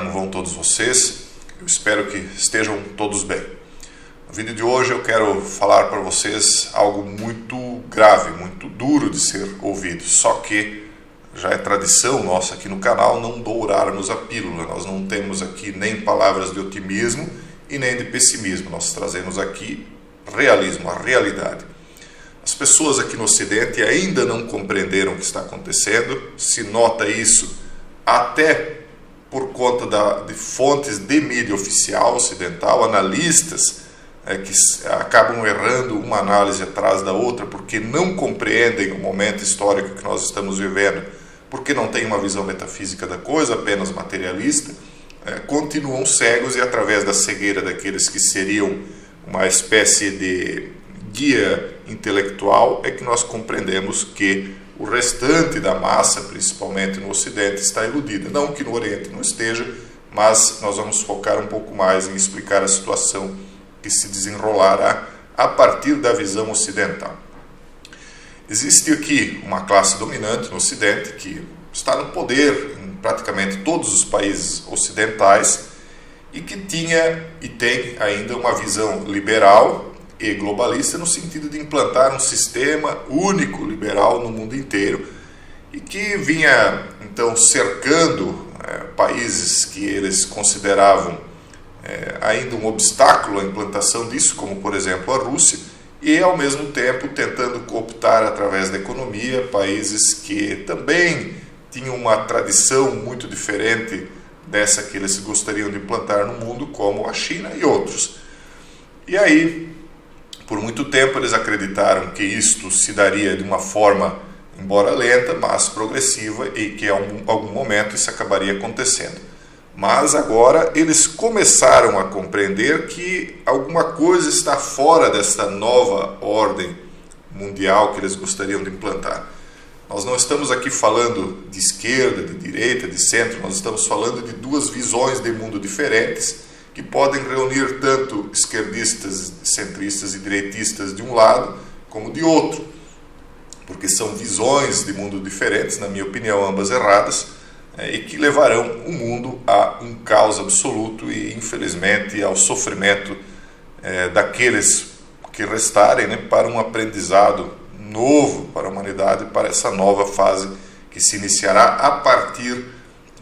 como vão todos vocês? Eu espero que estejam todos bem. No vídeo de hoje eu quero falar para vocês algo muito grave, muito duro de ser ouvido. Só que já é tradição nossa aqui no canal não dourarmos a pílula. Nós não temos aqui nem palavras de otimismo e nem de pessimismo. Nós trazemos aqui realismo, a realidade. As pessoas aqui no Ocidente ainda não compreenderam o que está acontecendo. Se nota isso até por conta de fontes de mídia oficial ocidental, analistas que acabam errando uma análise atrás da outra porque não compreendem o momento histórico que nós estamos vivendo, porque não tem uma visão metafísica da coisa, apenas materialista, continuam cegos e através da cegueira daqueles que seriam uma espécie de guia intelectual é que nós compreendemos que o restante da massa, principalmente no Ocidente, está iludida. Não que no Oriente não esteja, mas nós vamos focar um pouco mais em explicar a situação que se desenrolará a partir da visão ocidental. Existe aqui uma classe dominante no Ocidente que está no poder em praticamente todos os países ocidentais e que tinha e tem ainda uma visão liberal e globalista no sentido de implantar um sistema único liberal no mundo inteiro e que vinha então cercando países que eles consideravam ainda um obstáculo à implantação disso, como por exemplo a Rússia, e ao mesmo tempo tentando cooptar através da economia países que também tinham uma tradição muito diferente dessa que eles gostariam de implantar no mundo, como a China e outros. E aí, por muito tempo eles acreditaram que isto se daria de uma forma, embora lenta, mas progressiva, e que em algum momento isso acabaria acontecendo. Mas agora eles começaram a compreender que alguma coisa está fora desta nova ordem mundial que eles gostariam de implantar. Nós não estamos aqui falando de esquerda, de direita, de centro, nós estamos falando de duas visões de mundo diferentes, que podem reunir tanto esquerdistas, centristas e direitistas de um lado, como de outro, porque são visões de mundo diferentes, na minha opinião, ambas erradas, e que levarão o mundo a um caos absoluto e, infelizmente, ao sofrimento daqueles que restarem, para um aprendizado novo para a humanidade, para essa nova fase que se iniciará a partir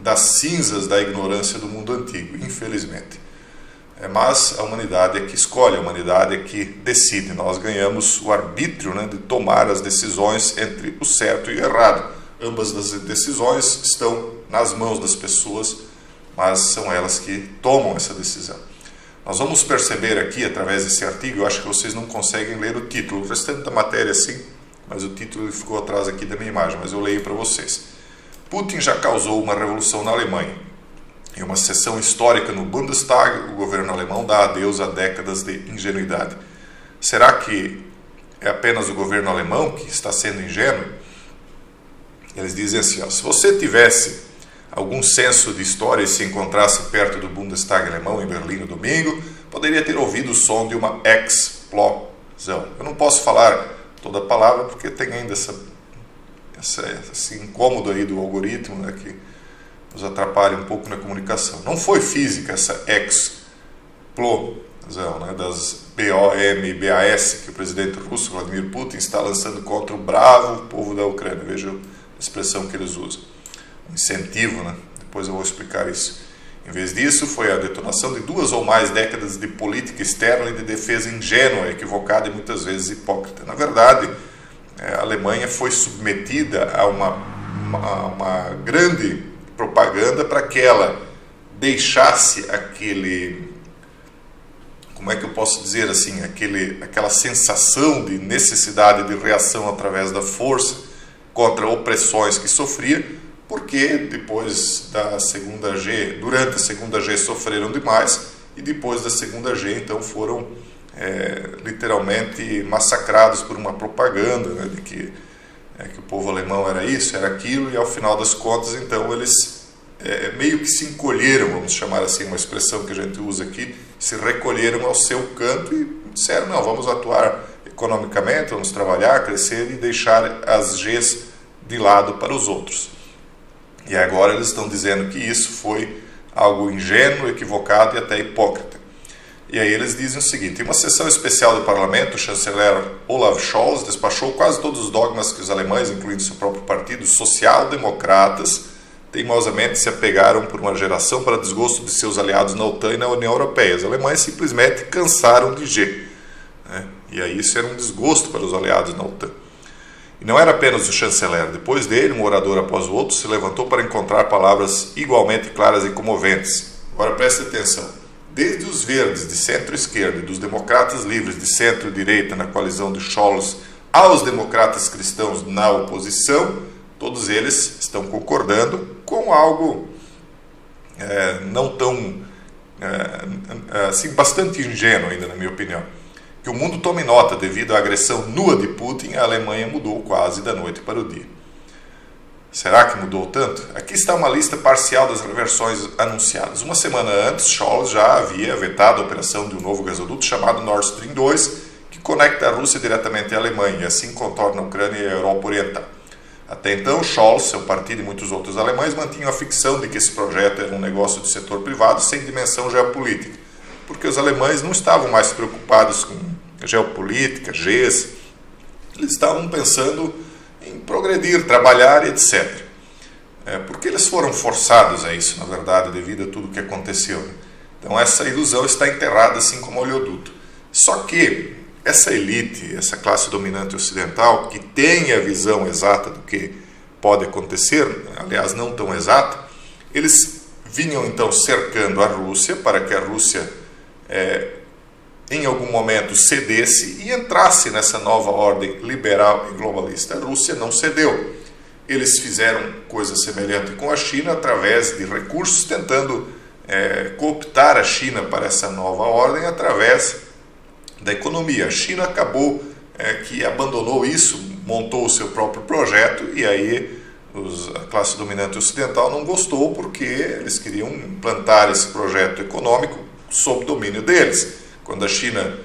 das cinzas da ignorância do mundo antigo, infelizmente. Mas a humanidade é que escolhe, a humanidade é que decide. Nós ganhamos o arbítrio de tomar as decisões entre o certo e o errado. Ambas as decisões estão nas mãos das pessoas, mas são elas que tomam essa decisão. Nós vamos perceber aqui, através desse artigo, eu acho que vocês não conseguem ler o título, o restante da matéria sim, mas o título ficou atrás aqui da minha imagem, mas eu leio para vocês. Putin já causou uma revolução na Alemanha. Em uma sessão histórica no Bundestag, o governo alemão dá adeus a décadas de ingenuidade. Será que é apenas o governo alemão que está sendo ingênuo? Eles dizem assim, se você tivesse algum senso de história e se encontrasse perto do Bundestag alemão em Berlim no domingo, poderia ter ouvido o som de uma explosão. Eu não posso falar toda a palavra porque tem ainda esse incômodo aí do algoritmo, que nos atrapalha um pouco na comunicação. Não foi física essa explosão, das BOMBAS que o presidente russo, Vladimir Putin, está lançando contra o bravo povo da Ucrânia. Veja a expressão que eles usam. Um incentivo, depois eu vou explicar isso. Em vez disso, foi a detonação de 2 ou mais décadas de política externa e de defesa ingênua, equivocada e muitas vezes hipócrita. Na verdade, a Alemanha foi submetida a uma grande propaganda para que ela deixasse aquele, como é que eu posso dizer assim, aquela sensação de necessidade de reação através da força contra opressões que sofria, porque depois da segunda G, durante a segunda G sofreram demais e depois da segunda G então foram literalmente massacrados por uma propaganda de que o povo alemão era isso, era aquilo, e ao final das contas, então, eles meio que se encolheram, vamos chamar assim, uma expressão que a gente usa aqui, se recolheram ao seu canto e disseram, não, vamos atuar economicamente, vamos trabalhar, crescer e deixar as Gs de lado para os outros. E agora eles estão dizendo que isso foi algo ingênuo, equivocado e até hipócrita. E aí eles dizem o seguinte: em uma sessão especial do parlamento, o chanceler Olaf Scholz despachou quase todos os dogmas que os alemães, incluindo seu próprio partido, os social-democratas, teimosamente se apegaram por uma geração para desgosto de seus aliados na OTAN e na União Europeia. Os alemães simplesmente cansaram de G. E aí isso era um desgosto para os aliados na OTAN. E não era apenas o chanceler. Depois dele, um orador após o outro se levantou para encontrar palavras igualmente claras e comoventes. Agora preste atenção. Desde os verdes de centro-esquerda e dos democratas livres de centro-direita na coalizão de Scholz aos democratas cristãos na oposição, todos eles estão concordando com algo não tão, assim, bastante ingênuo ainda, na minha opinião. Que o mundo tome nota, devido à agressão nua de Putin, a Alemanha mudou quase da noite para o dia. Será que mudou tanto? Aqui está uma lista parcial das versões anunciadas. Uma semana antes, Scholz já havia vetado a operação de um novo gasoduto chamado Nord Stream 2, que conecta a Rússia diretamente à Alemanha e assim contorna a Ucrânia e a Europa Oriental. Até então, Scholz, seu partido e muitos outros alemães mantinham a ficção de que esse projeto era um negócio do setor privado sem dimensão geopolítica, porque os alemães não estavam mais preocupados com geopolítica, Gs, eles estavam pensando em progredir, trabalhar e etc. Porque eles foram forçados a isso, na verdade, devido a tudo o que aconteceu. Então essa ilusão está enterrada assim como o oleoduto. Só que essa elite, essa classe dominante ocidental, que tem a visão exata do que pode acontecer, aliás não tão exata, eles vinham então cercando a Rússia para que a Rússia em algum momento cedesse e entrasse nessa nova ordem liberal e globalista. A Rússia não cedeu. Eles fizeram coisa semelhante com a China através de recursos, tentando cooptar a China para essa nova ordem através da economia. A China acabou que abandonou isso, montou o seu próprio projeto e aí a classe dominante ocidental não gostou porque eles queriam implantar esse projeto econômico sob domínio deles. Quando a China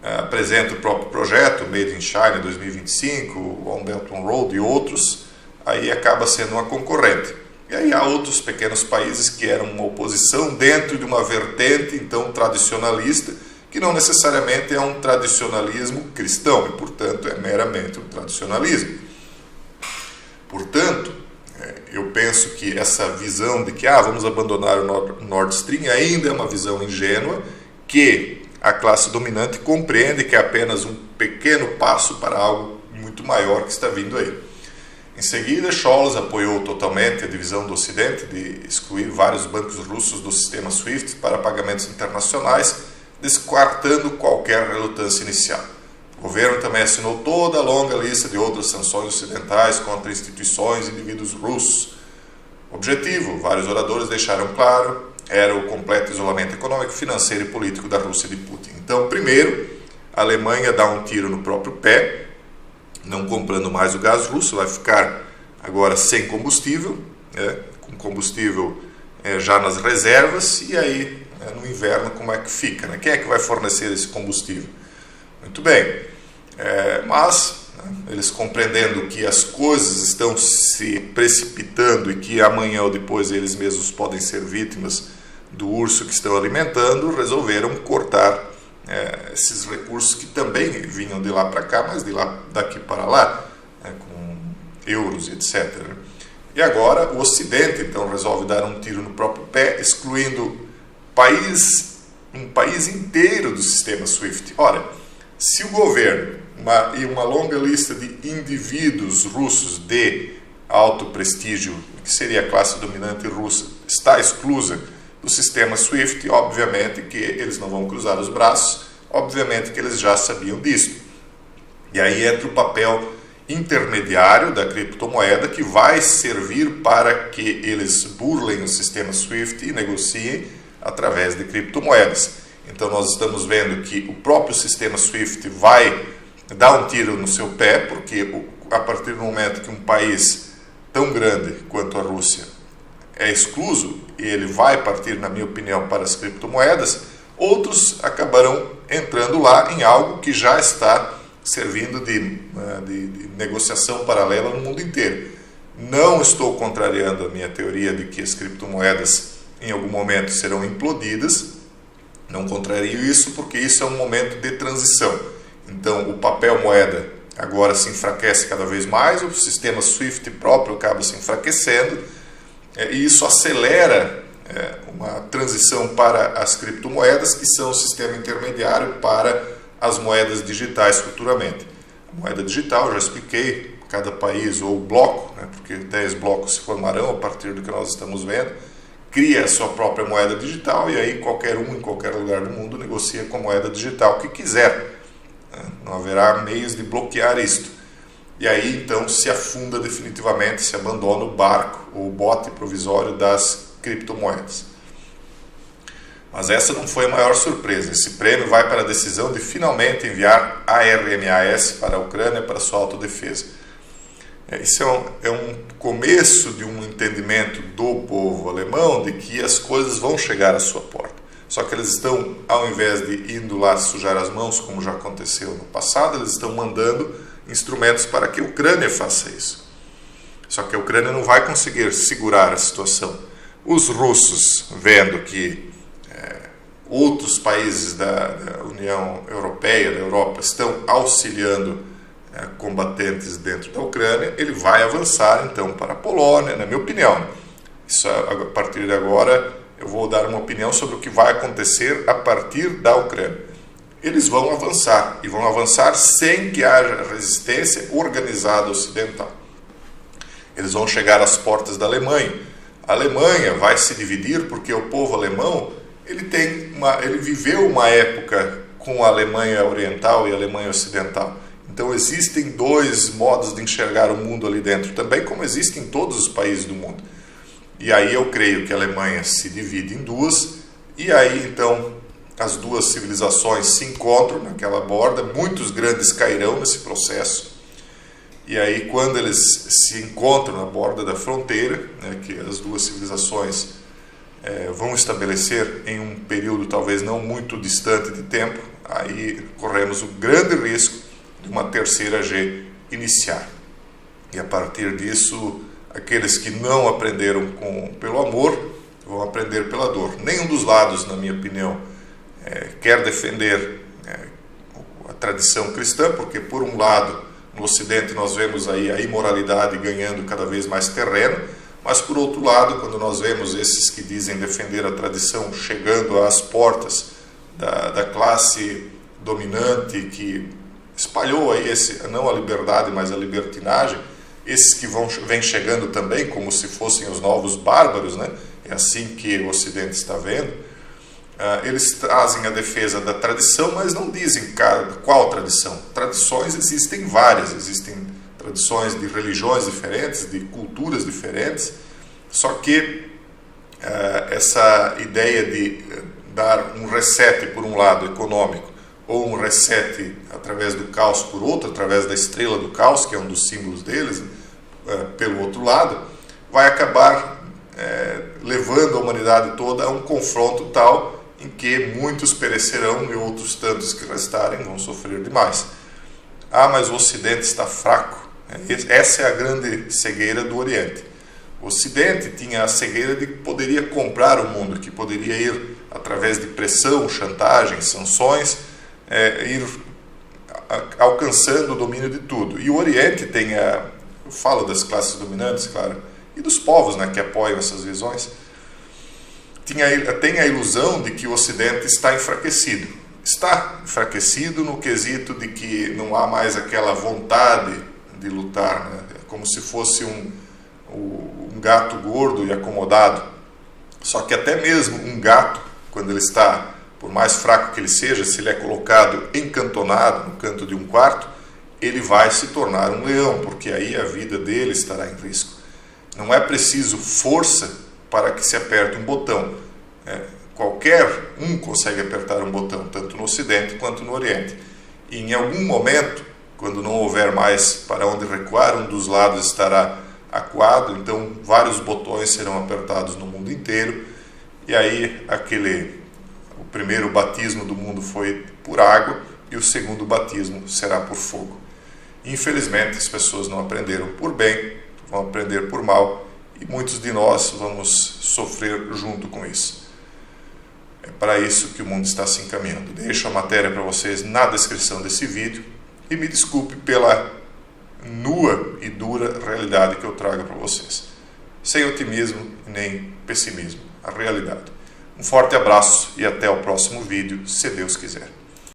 apresenta o próprio projeto, Made in China 2025, One Belt One Road e outros, aí acaba sendo uma concorrente. E aí há outros pequenos países que eram uma oposição dentro de uma vertente, então, tradicionalista, que não necessariamente é um tradicionalismo cristão, e, portanto, é meramente um tradicionalismo. Portanto, eu penso que essa visão de que vamos abandonar o Nord Stream ainda é uma visão ingênua, que a classe dominante compreende que é apenas um pequeno passo para algo muito maior que está vindo aí. Em seguida, Scholz apoiou totalmente a divisão do Ocidente de excluir vários bancos russos do sistema SWIFT para pagamentos internacionais, descartando qualquer relutância inicial. O governo também assinou toda a longa lista de outras sanções ocidentais contra instituições e indivíduos russos. O objetivo, vários oradores deixaram claro, era o completo isolamento econômico, financeiro e político da Rússia de Putin. Então, primeiro, a Alemanha dá um tiro no próprio pé, não comprando mais o gás russo, vai ficar agora sem combustível, com combustível já nas reservas, e aí no inverno como é que fica? Quem é que vai fornecer esse combustível? Muito bem, mas eles compreendendo que as coisas estão se precipitando e que amanhã ou depois eles mesmos podem ser vítimas do urso que estão alimentando, resolveram cortar esses recursos que também vinham de lá para cá, mas daqui para lá, com euros e etc. E agora o Ocidente então resolve dar um tiro no próprio pé, excluindo um país inteiro do sistema SWIFT. Ora, se o governo e uma longa lista de indivíduos russos de alto prestígio, que seria a classe dominante russa, está exclusa do sistema SWIFT, obviamente que eles não vão cruzar os braços, obviamente que eles já sabiam disso. E aí entra o papel intermediário da criptomoeda, que vai servir para que eles burlem o sistema SWIFT e negociem através de criptomoedas. Então nós estamos vendo que o próprio sistema SWIFT vai dar um tiro no seu pé, porque a partir do momento que um país tão grande quanto a Rússia é excluso, e ele vai partir, na minha opinião, para as criptomoedas, outros acabarão entrando lá em algo que já está servindo de negociação paralela no mundo inteiro. Não estou contrariando a minha teoria de que as criptomoedas em algum momento serão implodidas. Não contrario isso, porque isso é um momento de transição. Então, o papel moeda agora se enfraquece cada vez mais, o sistema SWIFT próprio acaba se enfraquecendo, e isso acelera uma transição para as criptomoedas, que são o sistema intermediário para as moedas digitais futuramente. A moeda digital, já expliquei, cada país ou bloco, porque 10 blocos se formarão a partir do que nós estamos vendo, cria a sua própria moeda digital, e aí qualquer um em qualquer lugar do mundo negocia com a moeda digital que quiser. Não haverá meios de bloquear isto. E aí então se afunda definitivamente, se abandona o barco, o bote provisório das criptomoedas. Mas essa não foi a maior surpresa. Esse prêmio vai para a decisão de finalmente enviar ARMAS para a Ucrânia para sua autodefesa. Isso é um começo de um entendimento do povo alemão de que as coisas vão chegar à sua porta. Só que eles estão, ao invés de indo lá sujar as mãos, como já aconteceu no passado, eles estão mandando instrumentos para que a Ucrânia faça isso. Só que a Ucrânia não vai conseguir segurar a situação. Os russos, vendo que outros países da União Europeia, da Europa, estão auxiliando combatentes dentro da Ucrânia, ele vai avançar então para a Polônia, na minha opinião. Isso, a partir de agora eu vou dar uma opinião sobre o que vai acontecer a partir da Ucrânia. Eles vão avançar, e vão avançar sem que haja resistência organizada ocidental. Eles vão chegar às portas da Alemanha. A Alemanha vai se dividir porque o povo alemão ele viveu uma época com a Alemanha Oriental e a Alemanha Ocidental. Então existem dois modos de enxergar o mundo ali dentro também, como existem em todos os países do mundo. E aí eu creio que a Alemanha se divide em duas, e aí então as duas civilizações se encontram naquela borda, muitos grandes cairão nesse processo, e aí quando eles se encontram na borda da fronteira, que as duas civilizações vão estabelecer em um período talvez não muito distante de tempo, aí corremos o grande risco de uma terceira G iniciar. E a partir disso, aqueles que não aprenderam pelo amor, vão aprender pela dor. Nenhum dos lados, na minha opinião, quer defender a tradição cristã, porque por um lado, no Ocidente nós vemos aí a imoralidade ganhando cada vez mais terreno, mas por outro lado, quando nós vemos esses que dizem defender a tradição chegando às portas da classe dominante que espalhou aí não a liberdade, mas a libertinagem, esses que vêm chegando também como se fossem os novos bárbaros, é assim que o Ocidente está vendo, eles trazem a defesa da tradição, mas não dizem qual tradição. Tradições existem várias, existem tradições de religiões diferentes, de culturas diferentes, só que essa ideia de dar um reset por um lado econômico, ou um reset através do caos por outro, através da estrela do caos, que é um dos símbolos deles, pelo outro lado, vai acabar levando a humanidade toda a um confronto tal em que muitos perecerão e outros tantos que restarem vão sofrer demais. Mas o Ocidente está fraco. Essa é a grande cegueira do Oriente. O Ocidente tinha a cegueira de que poderia comprar o mundo, que poderia ir através de pressão, chantagem, sanções, ir alcançando o domínio de tudo. E o Oriente tem eu falo das classes dominantes, claro, e dos povos que apoiam essas visões, tem a ilusão de que o Ocidente está enfraquecido. Está enfraquecido no quesito de que não há mais aquela vontade de lutar, É como se fosse um gato gordo e acomodado. Só que até mesmo um gato, quando ele está, por mais fraco que ele seja, se ele é colocado encantonado no canto de um quarto, ele vai se tornar um leão, porque aí a vida dele estará em risco. Não é preciso força para que se aperte um botão. Qualquer um consegue apertar um botão, tanto no Ocidente quanto no Oriente. E em algum momento, quando não houver mais para onde recuar, um dos lados estará acuado, então vários botões serão apertados no mundo inteiro, e aí o primeiro batismo do mundo foi por água, e o segundo batismo será por fogo. Infelizmente, as pessoas não aprenderam por bem, vão aprender por mal, e muitos de nós vamos sofrer junto com isso. É para isso que o mundo está se encaminhando. Deixo a matéria para vocês na descrição desse vídeo e me desculpe pela nua e dura realidade que eu trago para vocês. Sem otimismo nem pessimismo, a realidade. Um forte abraço e até o próximo vídeo, se Deus quiser.